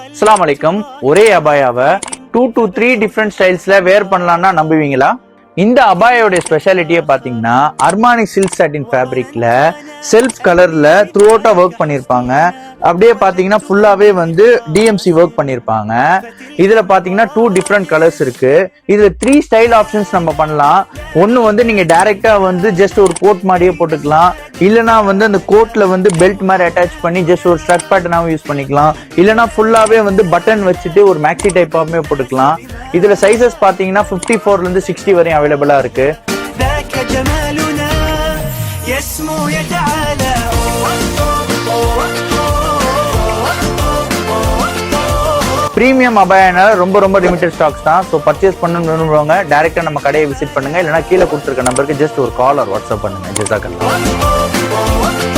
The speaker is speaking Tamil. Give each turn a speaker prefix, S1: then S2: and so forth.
S1: அஸ்ஸலாமு அலைக்கும். ஒரே அபாயாவை 2 to 3 டிஃப்ரெண்ட் ஸ்டைல்ஸ்ல வேர் பண்ணலாம்னா நம்புவீங்களா? இந்த அபாயோட ஸ்பெஷாலிட்டியை பாத்தீங்கன்னா அர்மானி சில்க் சாட்டின் ஃபேப்ரிக்ல செல்ஃப் கலர்ல த்ரூ அவுட்டா ஒர்க் பண்ணிருப்பாங்க. அப்படியே பாத்தீங்கன்னா ஃபுல்லாவே வந்து டிஎம்சி ஒர்க் பண்ணிருப்பாங்க. இதுல பாத்தீங்கன்னா 2 டிஃப்ரெண்ட் கலர்ஸ் இருக்கு. இதுல 3 ஸ்டைல் ஆப்ஷன்ஸ் நம்ம பண்ணலாம். ஒன்னு வந்து நீங்க டைரக்டா வந்து ஜஸ்ட் ஒரு கோட் மாதிரியே போட்டுக்கலாம். இல்லனா வந்து அந்த கோட்ல வந்து பெல்ட் மாதிரி அட்டாச் பண்ணி ஜஸ்ட் ஒரு ஸ்ட்ரக் பேட்டர்னாவும் யூஸ் பண்ணிக்கலாம். இல்லனா ஃபுல்லாவே வந்து பட்டன் வச்சுட்டு ஒரு மேக்ஸி டைப்பாவே போட்டுக்கலாம். இதுல சைசஸ் பாத்தீங்கன்னா 54 ல இருந்து 60 வரையும் அவைலபிளா இருக்கு. பிரீமியம் அபாயனால ரொம்ப லிமிடெட் ஸ்டாக்ஸ் தான். ஸோ பர்ச்சேஸ் பண்ணணும்னு டைரக்டா நம்ம கடையை விசிட் பண்ணுங்க. இல்லைன்னா கீழே கொடுத்துருக்க நம்பருக்கு ஜஸ்ட் ஒரு கால் ஆர் வாட்ஸ்அப் பண்ணுங்க. ஜஸாக்கல்லாஹ்.